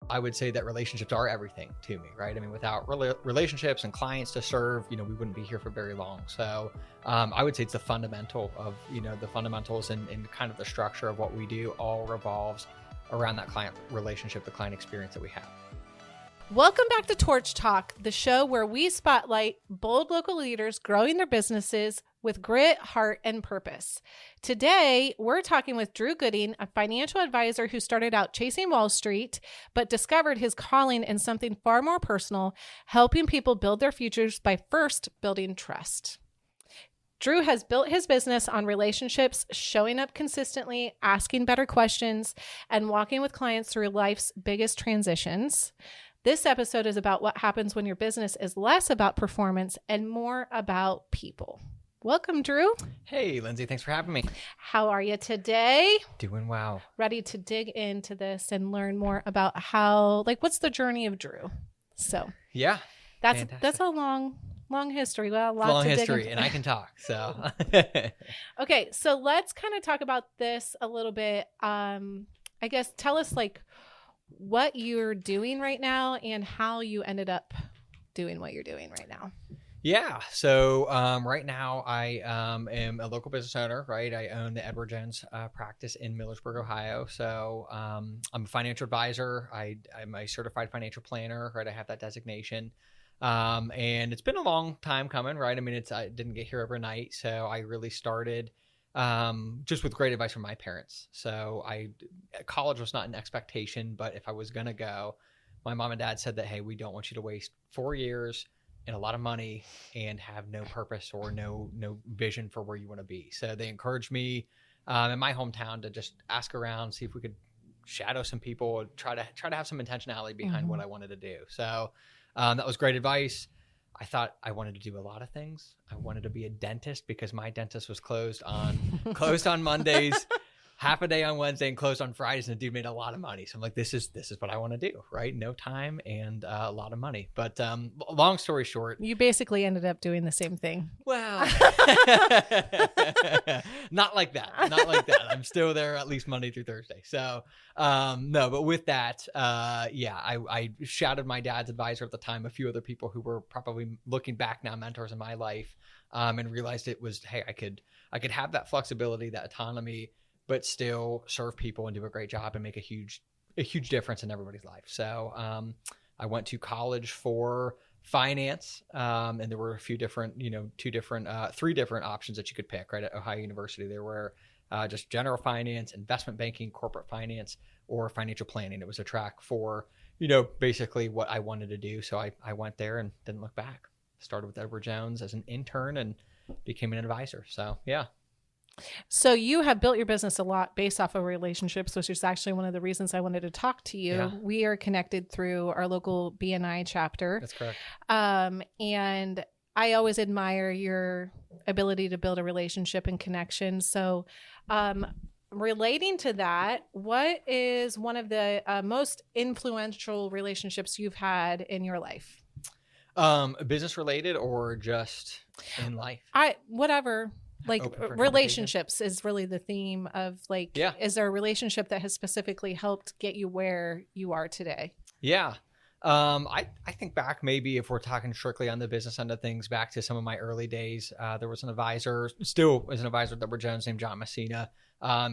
I would say that relationships are everything to me, right? I mean, without relationships and clients to serve, we wouldn't be here for very long. So I would say it's the fundamental of, the fundamentals and kind of the structure of what we do all revolves around that client relationship, the client experience that we have. Welcome back to Torch Talk, the show where we spotlight bold local leaders growing their businesses with grit, heart, and purpose. Today, we're talking with Drew Gooding, a financial advisor who started out chasing Wall Street, but discovered his calling in something far more personal, helping people build their futures by first building trust. Drew has built his business on relationships, showing up consistently, asking better questions, and walking with clients through life's biggest transitions. This episode is about what happens when your business is less about performance and more about people. Welcome, Drew. Hey, Lindsey. Thanks for having me. How are you today? Doing well. Ready to dig into this and learn more about what's the journey of Drew? So yeah, that's a long history. Well, long history, and I can talk. So okay, so let's kind of talk about this a little bit. I guess tell us what you're doing right now and how you ended up doing what you're doing right now. Yeah. So right now I am a local business owner, right? I own the Edward Jones practice in Millersburg, Ohio. So I'm a financial advisor. I'm a certified financial planner, right? I have that designation. And it's been a long time coming, right? I mean, I didn't get here overnight. So I really started just with great advice from my parents. So college was not an expectation, but if I was going to go, my mom and dad said that, hey, we don't want you to waste 4 years and a lot of money and have no purpose or no vision for where you want to be. So they encouraged me in my hometown to just ask around, see if we could shadow some people, try to have some intentionality behind what I wanted to do. So that was great advice. I thought I wanted to do a lot of things. I wanted to be a dentist because my dentist was closed on Mondays, half a day on Wednesday, and closed on Fridays. And the dude made a lot of money. So I'm like, this is what I want to do, right? No time and a lot of money. But long story short, you basically ended up doing the same thing. Well, not like that. I'm still there at least Monday through Thursday. So no, but with that, I shadowed my dad's advisor at the time, a few other people who were probably looking back now mentors in my life, and realized it was, hey, I could have that flexibility, that autonomy, but still serve people and do a great job and make a huge difference in everybody's life. So I went to college for finance, and there were a few different, three different options that you could pick, right? At Ohio University, there were just general finance, investment banking, corporate finance, or financial planning. It was a track for, basically what I wanted to do. So I went there and didn't look back. Started with Edward Jones as an intern and became an advisor. So yeah. So you have built your business a lot based off of relationships, which is actually one of the reasons I wanted to talk to you. Yeah. We are connected through our local BNI chapter. That's correct. And I always admire your ability to build a relationship and connection. So relating to that, what is one of the most influential relationships you've had in your life? Business related or just in life? Whatever. Relationships is really the theme of is there a relationship that has specifically helped get you where you are today? Yeah. I think back, maybe if we're talking strictly on the business end of things, back to some of my early days. There was an advisor, still is an advisor at Edward Jones named John Messina.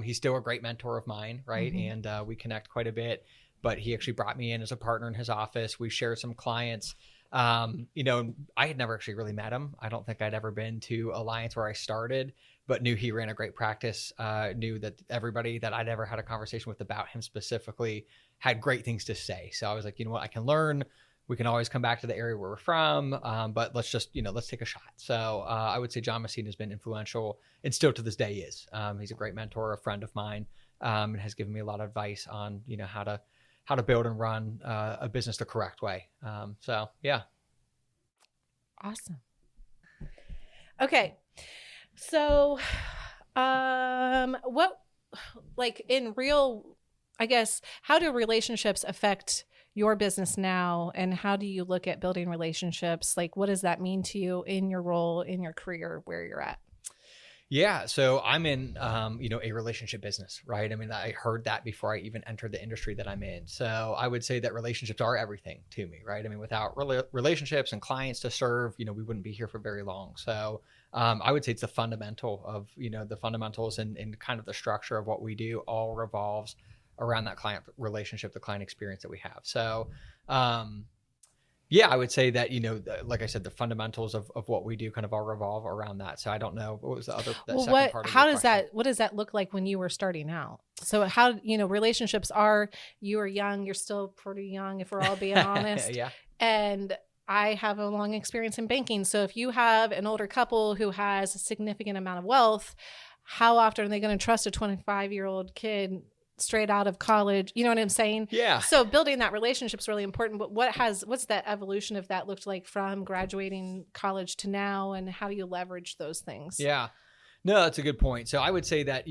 He's still a great mentor of mine, right? Mm-hmm. And we connect quite a bit, but he actually brought me in as a partner in his office. We shared some clients. I had never actually really met him. I don't think I'd ever been to Alliance where I started, but knew he ran a great practice, knew that everybody that I'd ever had a conversation with about him specifically had great things to say. So I was like, you know what, I can learn. We can always come back to the area where we're from, but let's just, let's take a shot. So I would say John Messina has been influential and still to this day is. He's a great mentor, a friend of mine, and has given me a lot of advice on, how to build and run a business the correct way. So yeah. Awesome. Okay. So, what, in real, I guess, how do relationships affect your business now? And how do you look at building relationships? What does that mean to you in your role, in your career, where you're at? Yeah. So I'm in, a relationship business, right? I mean, I heard that before I even entered the industry that I'm in. So I would say that relationships are everything to me, right? I mean, without relationships and clients to serve, we wouldn't be here for very long. So I would say it's the fundamental of, the fundamentals and kind of the structure of what we do all revolves around that client relationship, the client experience that we have. So, yeah, I would say that, like I said, the fundamentals of what we do kind of all revolve around that. So I don't know. What was the second part of your question? What does that look like when you were starting out? So how, relationships you are young, you're still pretty young if we're all being honest. Yeah. And I have a long experience in banking. So if you have an older couple who has a significant amount of wealth, how often are they going to trust a 25-year-old kid straight out of college? You know what I'm saying? Yeah. So building that relationship is really important. But what's that evolution of that looked like from graduating college to now, and how do you leverage those things? Yeah. No, that's a good point. So I would say that,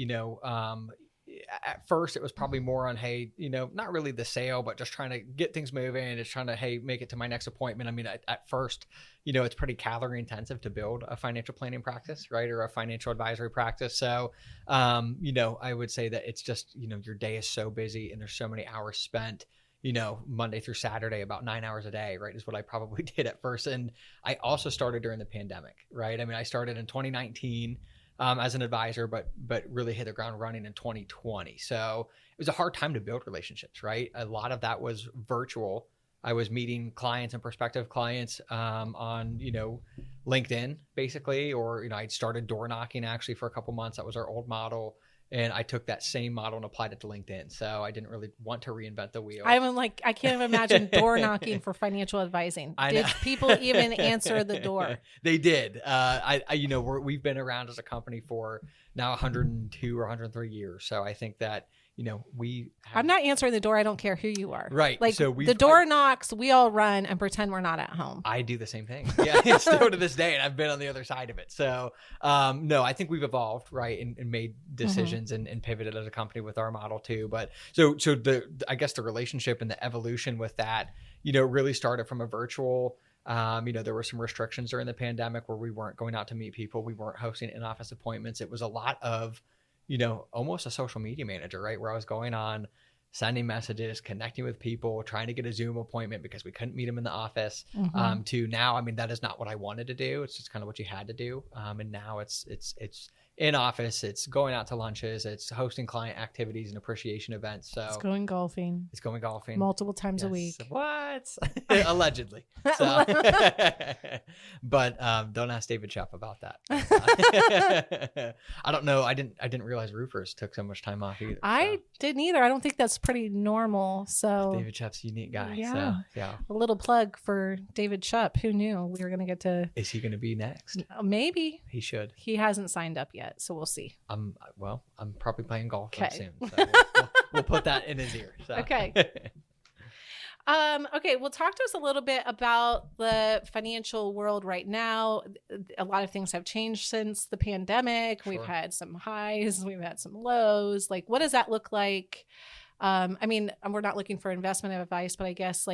at first it was probably more on, hey, not really the sale, but just trying to get things moving and just trying to, hey, make it to my next appointment. I mean, at first, it's pretty calorie intensive to build a financial planning practice, right? Or a financial advisory practice. So, I would say that it's just, your day is so busy and there's so many hours spent, Monday through Saturday, about 9 hours a day, right, is what I probably did at first. And I also started during the pandemic, right? I mean, I started in 2019 as an advisor, but really hit the ground running in 2020. So it was a hard time to build relationships, right? A lot of that was virtual. I was meeting clients and prospective clients on, LinkedIn basically, or, I'd started door knocking actually for a couple months. That was our old model. And I took that same model and applied it to LinkedIn. So I didn't really want to reinvent the wheel. I can't even imagine door knocking for financial advising. Did people even answer the door? They did. We've been around as a company for now 102 or 103 years. So I think that, I'm not answering the door. I don't care who you are. Right. Like so the door knocks, we all run and pretend we're not at home. I do the same thing. Yeah. Still to this day. And I've been on the other side of it. So, no, I think we've evolved, right. And made decisions and pivoted as a company with our model too. But so I guess the relationship and the evolution with that, really started from a virtual, there were some restrictions during the pandemic where we weren't going out to meet people. We weren't hosting in-office appointments. It was a lot of, almost a social media manager, right? Where I was going on, sending messages, connecting with people, trying to get a Zoom appointment because we couldn't meet them in the office, to now, I mean, that is not what I wanted to do. It's just kind of what you had to do. And now it's in office, it's going out to lunches, it's hosting client activities and appreciation events. So it's going golfing. Multiple times a week. What? Allegedly. So. But don't ask David Shep about that. I don't know. I didn't realize roofers took so much time off either. I didn't either. I don't think that's pretty normal. So David Shep's a unique guy. Yeah. So, yeah. A little plug for David Shep. Who knew we were going to get to? Is he going to be next? Maybe. He should. He hasn't signed up yet, so we'll see. I'm probably playing golf soon. So we'll put that in his ear. So. Okay. Okay. Well, talk to us a little bit about the financial world right now. A lot of things have changed since the pandemic. Sure. We've had some highs, we've had some lows. Like, what does that look like? I mean, we're not looking for investment advice, but I guess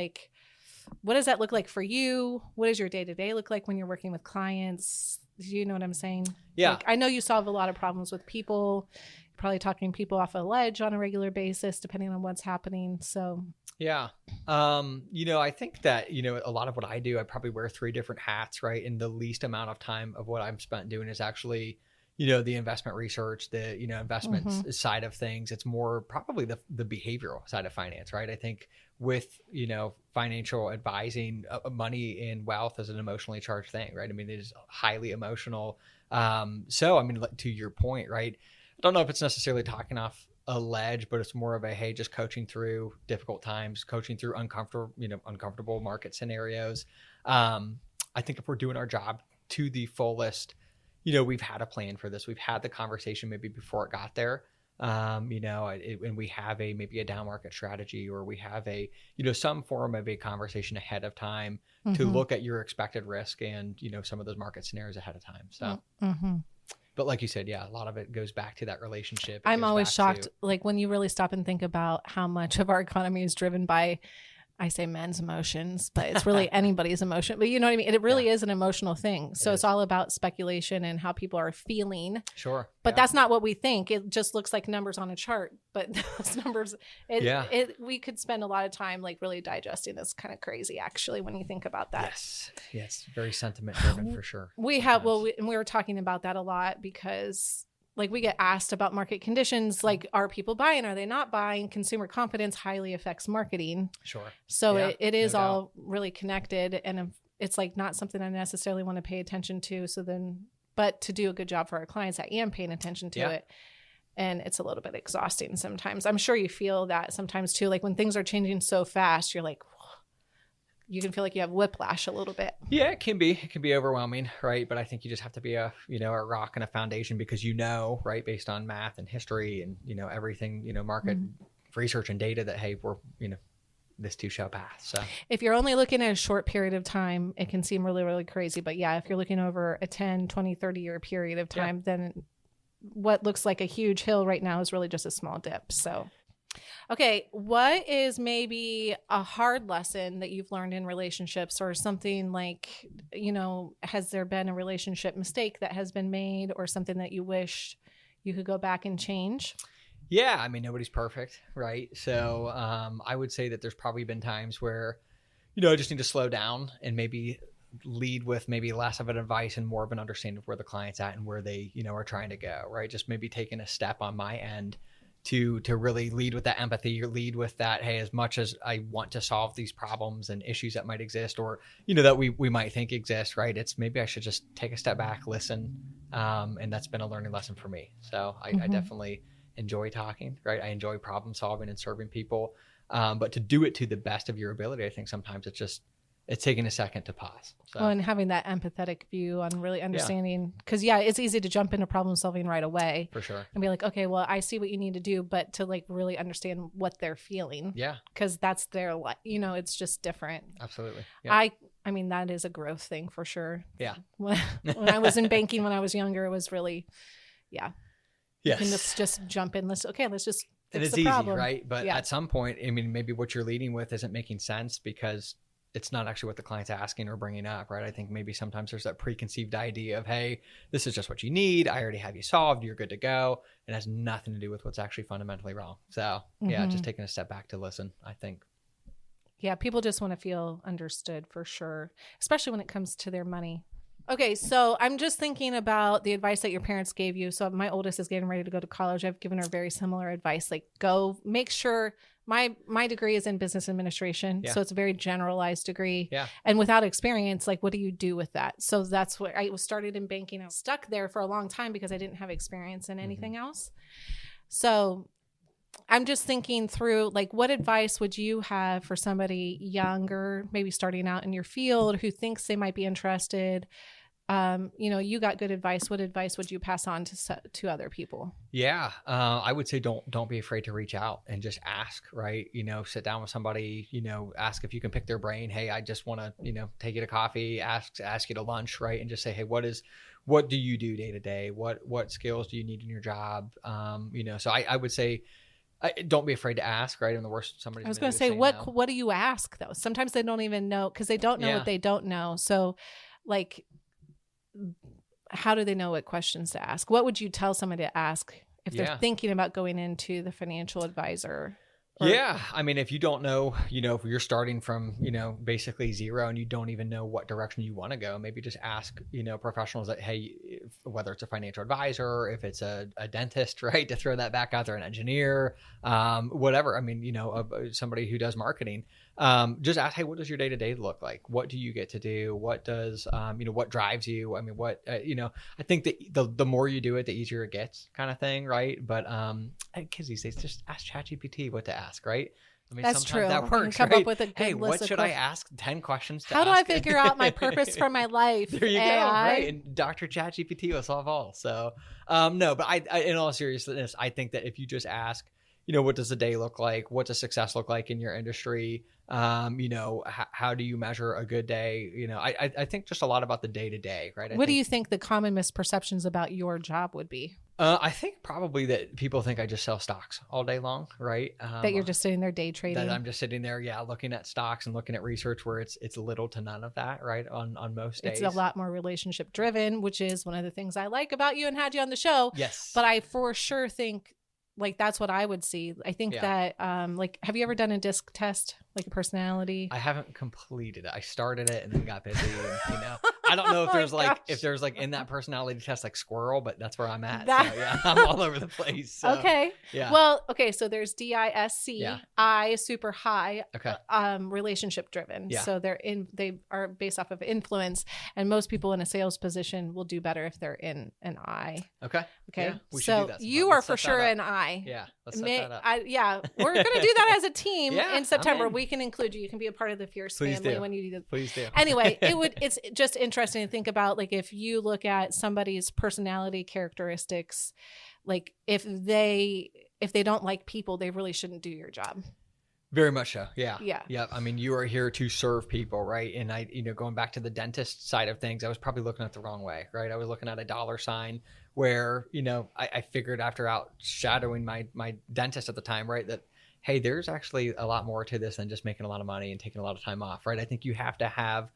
what does that look like for you? What does your day-to-day look like when you're working with clients? Do you know what I'm saying? Yeah. I know you solve a lot of problems with people. You're probably talking people off a ledge on a regular basis, depending on what's happening. So yeah. I think that, a lot of what I do, I probably wear 3 different hats, right? And the least amount of time of what I'm spent doing is actually, the investment research, the, investment side of things. It's more probably the behavioral side of finance, right? I think with, financial advising, money and wealth is an emotionally charged thing, right? I mean, it is highly emotional. So, I mean, to your point, right? I don't know if it's necessarily talking off a ledge, but it's more of a, hey, just coaching through difficult times, coaching through uncomfortable market scenarios. I think if we're doing our job to the fullest, we've had a plan for this. We've had the conversation maybe before it got there. And we have maybe a down market strategy, or we have some form of a conversation ahead of time to look at your expected risk and, some of those market scenarios ahead of time. So, but like you said, yeah, a lot of it goes back to that relationship. I'm always shocked, when you really stop and think about how much of our economy is driven by I say men's emotions, but it's really anybody's emotion. But you know what I mean? It really is an emotional thing. So it's all about speculation and how people are feeling. Sure. But that's not what we think. It just looks like numbers on a chart. But those numbers, we could spend a lot of time like really digesting this. Kind of crazy, actually, when you think about that. Yes. Very sentiment driven for sure. We were talking about that a lot because like we get asked about market conditions, like are people buying? Are they not buying? Consumer confidence highly affects marketing. Sure. So it is all really connected, and it's like not something I necessarily want to pay attention to. But to do a good job for our clients, I am paying attention to it. And it's a little bit exhausting sometimes. I'm sure you feel that sometimes too. Like when things are changing so fast, you're like, you can feel like you have whiplash a little bit. Yeah, it can be. It can be overwhelming, right? But I think you just have to be a rock and a foundation because right, based on math and history and, everything, market research and data that, hey, we're, this too shall pass. So if you're only looking at a short period of time, it can seem really, really crazy. But yeah, if you're looking over a 10, 20, 30 year period of time, then what looks like a huge hill right now is really just a small dip. So okay, what is maybe a hard lesson that you've learned in relationships or something like, has there been a relationship mistake that has been made or something that you wish you could go back and change? Yeah, I mean, nobody's perfect, right? So I would say that there's probably been times where, I just need to slow down and maybe lead with maybe less of an advice and more of an understanding of where the client's at and where they, are trying to go, right? Just maybe taking a step on my end to really lead with that empathy, or lead with that, hey, as much as I want to solve these problems and issues that might exist or, that we might think exist, right? It's maybe I should just take a step back, listen. And that's been a learning lesson for me. So I definitely enjoy talking, right? I enjoy problem solving and serving people. But to do it to the best of your ability, I think sometimes it's taking a second to pause. So. Well, and having that empathetic view on really understanding, because it's easy to jump into problem solving right away. For sure. And be like, okay, well, I see what you need to do, but to like really understand what they're feeling. Yeah. Because that's their life, it's just different. Absolutely. Yeah. I mean, that is a growth thing for sure. Yeah. When I was in banking, when I was younger, it was really, Yes. You can just jump in. Let's just and it's the easy, problem. right? But at some point, I mean, maybe what you're leading with isn't making sense because it's not actually what the client's asking or bringing up, right? I think maybe sometimes there's that preconceived idea of, hey, this is just what you need. I already have you solved. You're good to go. It has nothing to do with what's actually fundamentally wrong. So just taking a step back to listen, I think. Yeah, people just want to feel understood for sure, especially when it comes to their money. Okay, so I'm just thinking about the advice that your parents gave you. So my oldest is getting ready to go to college. I've given her very similar advice, like go make sure my degree is in business administration. Yeah. So it's a very generalized degree. Yeah. And without experience, like what do you do with that? So that's what I was started in banking. I was stuck there for a long time because I didn't have experience in anything else. So I'm just thinking through, like, what advice would you have for somebody younger, maybe starting out in your field, who thinks they might be interested? You got good advice. What advice would you pass on to other people? Yeah. I would say don't be afraid to reach out and just ask, right? Sit down with somebody, ask if you can pick their brain. Hey, I just want to, take you to coffee, ask you to lunch, right? And just say, hey, what do you do day to day? What skills do you need in your job? So I would say, don't be afraid to ask, right? And the worst, somebody. I was going to say, what do you ask though? Sometimes they don't even know because they don't know what they don't know. So like, how do they know what questions to ask? What would you tell somebody to ask if they're thinking about going into the financial advisor? Yeah. I mean, if you don't know, if you're starting from, basically zero and you don't even know what direction you want to go, maybe just ask, professionals that, hey, whether it's a financial advisor, if it's a dentist, right, to throw that back out there, an engineer, whatever. I mean, somebody who does marketing, just ask, hey, what does your day-to-day look like? What do you get to do? What does, what drives you? I mean, I think that the more you do it, the easier it gets, kind of thing. Right. But, kids these days, just ask ChatGPT what to ask, right? I mean, that's true. That works, come right? up with a good hey, list what of should I ask? 10 questions to How ask? do I figure out my purpose for my life? There you go, right? And Dr. ChatGPT will solve all. So, no, but I, in all seriousness, I think that if you just ask, what does the day look like? What does success look like in your industry? How do you measure a good day? I think just a lot about the day to day, right? What do you think the common misperceptions about your job would be? I think probably that people think I just sell stocks all day long, right? That you're just sitting there day trading. That I'm just sitting there, looking at stocks and looking at research where it's little to none of that, right? On most days. It's a lot more relationship driven, which is one of the things I like about you and had you on the show. Yes. But I for sure think like that's what I would see. I think that like, have you ever done a disc test, like a personality? I haven't completed it. I started it and then got busy. And, I don't know if there's like in that personality test like squirrel, but that's where I'm at. So, I'm all over the place. So, okay. Yeah. Well, okay. So there's DISC, I super high, okay. Relationship driven. Yeah. So they are based off of influence, and most people in a sales position will do better if they're in an I. Okay. Okay. Yeah, we should so do that you are for sure an I. Yeah. Let's set that up. We're going to do that as a team in September. In. We can include you. You can be a part of the Fierce Please family do. when you do that. Please do. Anyway, it's just interesting to think about, like, if you look at somebody's personality characteristics, like if they don't like people, they really shouldn't do your job. Very much so. Yeah. Yeah. Yeah. I mean, you are here to serve people, right? And going back to the dentist side of things, I was probably looking at the wrong way, right? I was looking at a dollar sign where, I figured after out shadowing my dentist at the time, right, that, hey, there's actually a lot more to this than just making a lot of money and taking a lot of time off, right? I think you have to have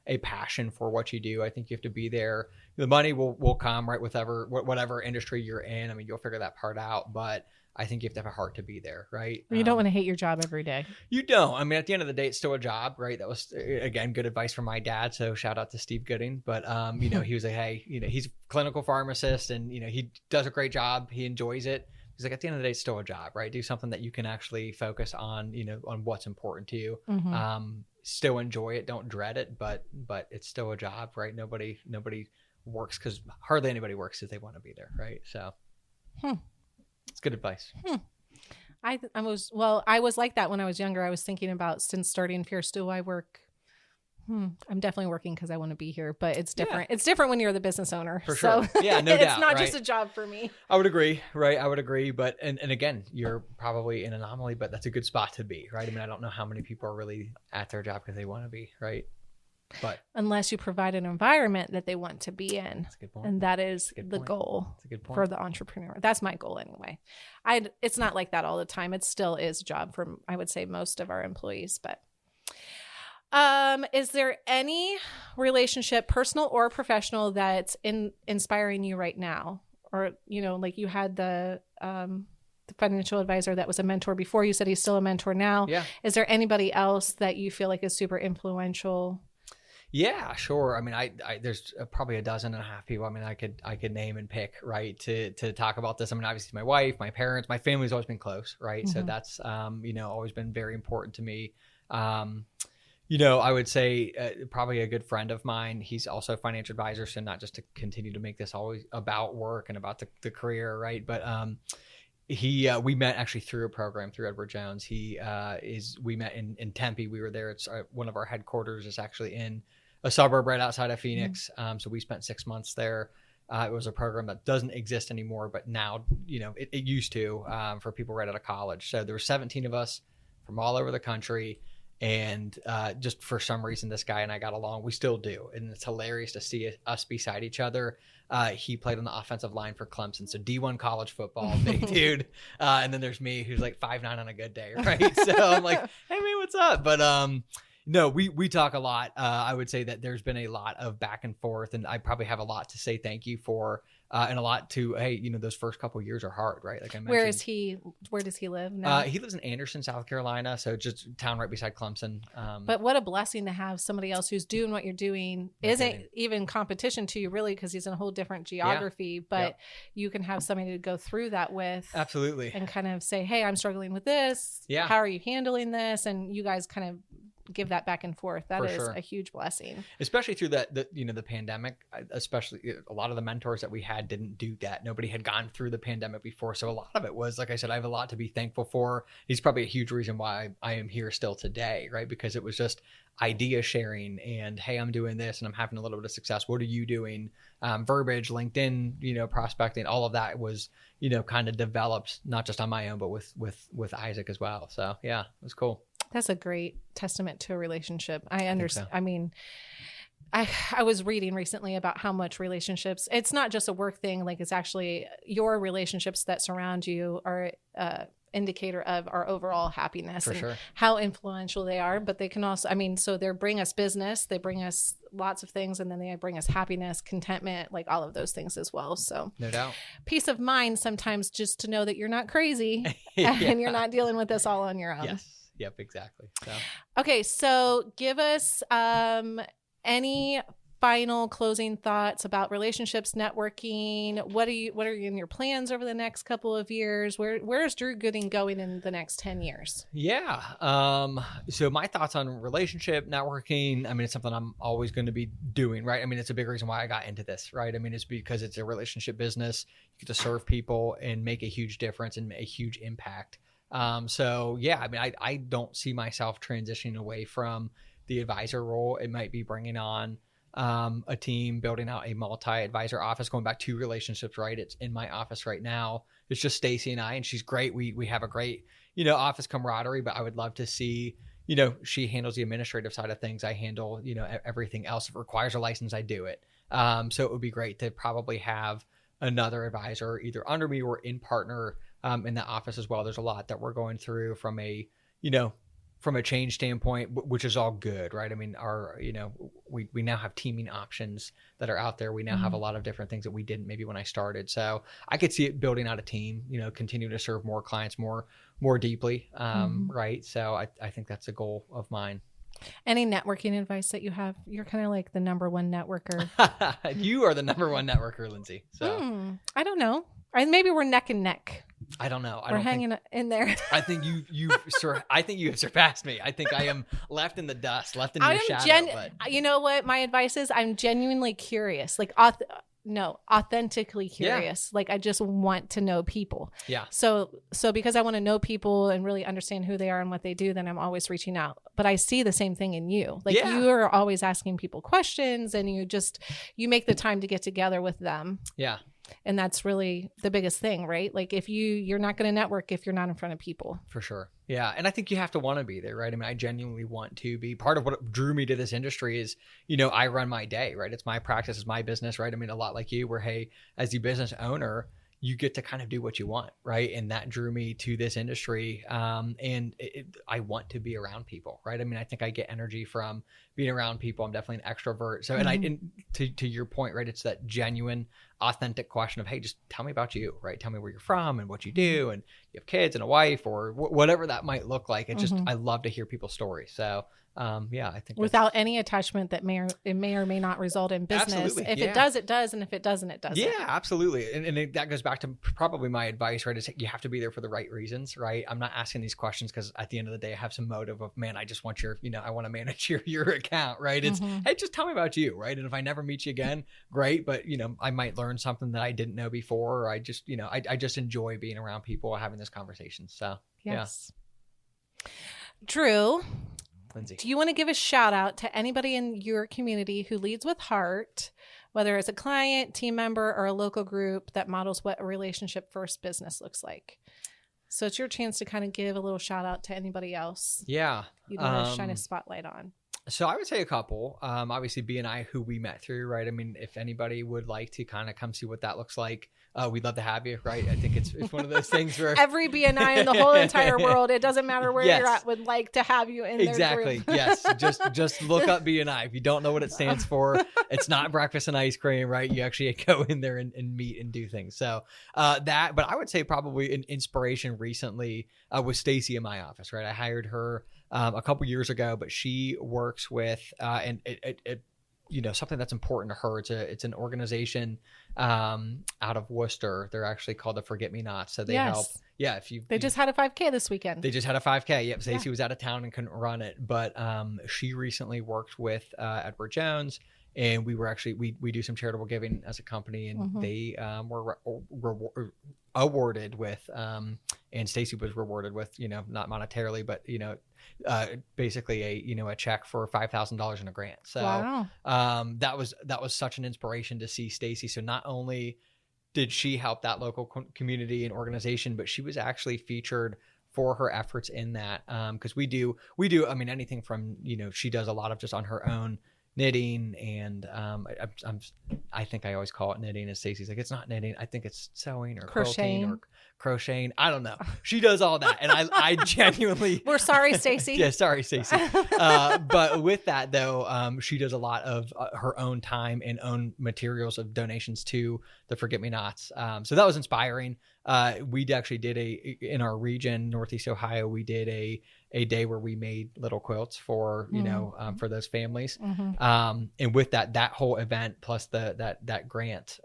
a passion for what you do. I think you have to be there. The money will come, right, with whatever industry you're in. I mean, you'll figure that part out, but I think you have to have a heart to be there, right? You don't want to hate your job every day. You don't. I mean, at the end of the day, it's still a job, right? That was, again, good advice from my dad. So shout out to Steve Gooding. But, he was like, hey, he's a clinical pharmacist and, he does a great job. He enjoys it. He's like, at the end of the day, it's still a job, right? Do something that you can actually focus on, on what's important to you. Mm-hmm. Still enjoy it. Don't dread it, but it's still a job, right? Nobody works because hardly anybody works because they want to be there, right? So it's good advice. I was like that when I was younger. I was thinking about, since starting Fierce, do I work? I'm definitely working because I want to be here, but it's different. Yeah. It's different when you're the business owner. For sure. Yeah, no doubt. It's not just a job for me. I would agree, right? I would agree. But, and again, you're probably an anomaly, but that's a good spot to be, right? I mean, I don't know how many people are really at their job because they want to be, right? But unless you provide an environment that they want to be in. That's a good point. And that is the goal for the entrepreneur. That's my goal anyway. It's not like that all the time. It still is a job for, I would say, most of our employees, but is there any relationship, personal or professional, that's inspiring you right now? Or, like you had the financial advisor that was a mentor before. You said he's still a mentor now. Yeah. Is there anybody else that you feel like is super influential? Yeah, sure. I mean, there's probably 12.5 people. I mean, I could name and pick, right, to talk about this. I mean, obviously my wife, my parents, my family's always been close, right? Mm-hmm. So that's, always been very important to me. I would say probably a good friend of mine. He's also a financial advisor. So not just to continue to make this always about work and about the career, right? But we met actually through a program through Edward Jones. We met in Tempe. We were there. It's one of our headquarters is actually in a suburb right outside of Phoenix. Mm-hmm. So we spent 6 months there. It was a program that doesn't exist anymore, but now, it used to for people right out of college. So there were 17 of us from all over the country. And just for some reason, this guy and I got along. We still do. And it's hilarious to see us beside each other. He played on the offensive line for Clemson. So D1 college football, big dude. And then there's me, who's like 5'9" on a good day, right? So I'm like, hey, man, what's up? But no, we talk a lot. I would say that there's been a lot of back and forth. And I probably have a lot to say thank you for. And a lot to, hey, those first couple of years are hard, right? Like I mentioned. Where does he live now? He lives in Anderson, South Carolina. So just a town right beside Clemson. But what a blessing to have somebody else who's doing what you're doing. Isn't even competition to you, really, because he's in a whole different geography, but you can have somebody to go through that with. Absolutely. And kind of say, hey, I'm struggling with this. Yeah. How are you handling this? And you guys kind of give that back and forth. That is a huge blessing, especially through the pandemic. Especially a lot of the mentors that we had didn't do that. Nobody had gone through the pandemic before, so a lot of it was, like I said, I have a lot to be thankful for. He's probably a huge reason why I am here still today, right? Because it was just idea sharing and, hey, I'm doing this and I'm having a little bit of success. What are you doing? Verbiage, LinkedIn, prospecting, all of that was kind of developed not just on my own, but with Isaac as well. So yeah, it was cool. That's a great testament to a relationship. I understand. I mean, I was reading recently about how much relationships, it's not just a work thing, like it's actually your relationships that surround you are indicator of our overall happiness For and sure. how influential they are. But they can also, I mean, so they bring us business, they bring us lots of things, and then they bring us happiness, contentment, like all of those things as well. So No doubt. peace of mind sometimes just to know that you're not crazy Yeah. and you're not dealing with this all on your own. Yes. Yep, exactly. So Okay, so give us any final closing thoughts about relationships, networking. What are in your plans over the next couple of years? Where is Drew Gooding going in the next 10 years? yeah. So my thoughts on relationship networking, I mean, it's something I'm always going to be doing, right? I mean, it's a big reason why I got into this, right? I mean, it's because it's a relationship business. You get to serve people and make a huge difference and a huge impact. So yeah, I mean, I don't see myself transitioning away from the advisor role. It might be bringing on a team, building out a multi-advisor office, going back to relationships, right? It's in my office right now. It's just Stacy and I, and she's great. We have a great, office camaraderie, but I would love to see, she handles the administrative side of things. I handle, everything else. If it requires a license, I do it. So it would be great to probably have another advisor either under me or in partner in the office as well. There's a lot that we're going through from a change standpoint, which is all good, right? I mean, we now have teaming options that are out there. We now have a lot of different things that we didn't maybe when I started. So I could see it building out a team, continuing to serve more clients more deeply, right? So I think that's a goal of mine. Any networking advice that you have? You're kind of like the number one networker. You are the number one networker, Lindsey. So I don't know. Maybe we're neck and neck. I don't know. We're hanging in there. I think I think you have surpassed me. I think I am left in the dust, left in your shadow. But you know what? My advice is I'm genuinely curious, like authentically curious. Yeah. Like I just want to know people. Yeah. So because I want to know people and really understand who they are and what they do, then I'm always reaching out. But I see the same thing in you. Like you are always asking people questions, and you make the time to get together with them. Yeah. And that's really the biggest thing, right? Like if you're not going to network if you're not in front of people. For sure. Yeah. And I think you have to want to be there, right? I mean, I genuinely want to be part of what drew me to this industry is, I run my day, right? It's my practice, it's my business, right? I mean, a lot like you where, hey, as the business owner, you get to kind of do what you want, right? And that drew me to this industry. And I want to be around people, right? I mean, I think I get energy from being around people. I'm definitely an extrovert. So, and to your point, right? It's that genuine, authentic question of, hey, just tell me about you, right? Tell me where you're from and what you do, and you have kids and a wife or whatever that might look like. It's just, I love to hear people's stories. So, I think without any attachment that may or may not result in business. Absolutely, if it does, it does. And if it doesn't, it doesn't. Yeah, absolutely. And that goes back to probably my advice, right? Is you have to be there for the right reasons, right? I'm not asking these questions because at the end of the day, I have some motive of, man, I just want I want to manage your account, right? It's, hey, just tell me about you, right? And if I never meet you again, great. But, I might learn something that I didn't know before, or I just, I just enjoy being around people having this conversation. So, yes. Yeah. Drew, Lindsey, do you want to give a shout out to anybody in your community who leads with heart, whether it's a client, team member, or a local group that models what a relationship first business looks like? So it's your chance to kind of give a little shout out to anybody else. Yeah. You want to shine a spotlight on. So I would say a couple, obviously B&I, who we met through, right? I mean, if anybody would like to kind of come see what that looks like, we'd love to have you, right? I think it's one of those things where every B&I in the whole entire world, it doesn't matter where you're at, would like to have you in their group. Yes. Just look up B&I. If you don't know what it stands for, it's not breakfast and ice cream, right? You actually go in there and meet and do things. So but I would say probably an inspiration recently was Stacy in my office, right? I hired her a couple years ago, but she works with, and it something that's important to her. It's an organization out of Worcester. They're actually called the Forget Me Nots. So they help. Yeah. They just had a 5K this weekend. They just had a 5K. Yep. Stacey was out of town and couldn't run it, but she recently worked with Edward Jones, and we do some charitable giving as a company, and they were awarded with, and Stacy was rewarded with, not monetarily, but, basically a check for $5,000 in a grant. So wow. That was such an inspiration to see Stacy. So not only did she help that local community and organization, but she was actually featured for her efforts in that. Cause we do, I mean, anything from, she does a lot of just on her own, knitting, and I think I always call it knitting, and Stacy's like, it's not knitting, I think it's sewing or quilting or crocheting. I don't know. She does all that, and I genuinely. We're sorry, Stacy. Yeah, sorry, Stacy. But with that though, she does a lot of her own time and own materials of donations to the Forget Me Nots. So that was inspiring. We actually did in our region, Northeast Ohio, we did a day where we made little quilts for, for those families. And with that whole event plus that grant,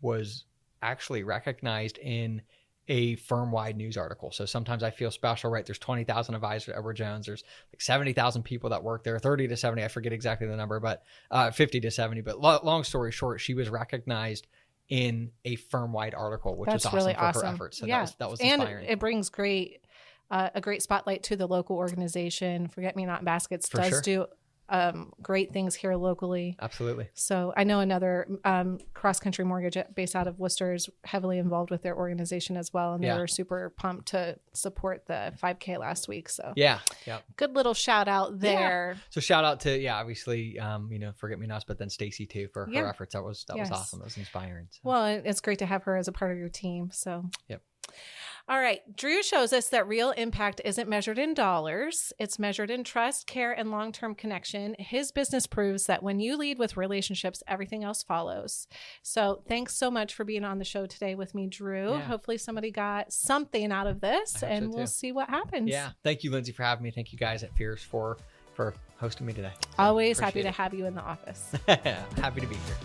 was actually recognized in a firm-wide news article. So sometimes I feel special, right? There's 20,000 advisors at Edward Jones. There's like 70,000 people that work there, 30 to 70. I forget exactly the number, but 50 to 70. But long story short, she was recognized in a firm-wide article, which was awesome really for her efforts. So that was inspiring. And it brings a great spotlight to the local organization. Forget Me Not Baskets does do great things here locally. Absolutely. So I know another cross-country mortgage based out of Worcester is heavily involved with their organization as well. And they were super pumped to support the 5K last week. So good little shout out there. Yeah. So shout out to, obviously, Forget Me Nots, but then Stacy too for her efforts. That was awesome. That was inspiring. So. Well, it's great to have her as a part of your team. So yep. All right. Drew shows us that real impact isn't measured in dollars. It's measured in trust, care, and long-term connection. His business proves that when you lead with relationships, everything else follows. So thanks so much for being on the show today with me, Drew. Yeah. Hopefully somebody got something out of this, and we'll see what happens. Yeah. Thank you, Lindsey, for having me. Thank you guys at Fierce for hosting me today. Always happy to have you in the office. Happy to be here.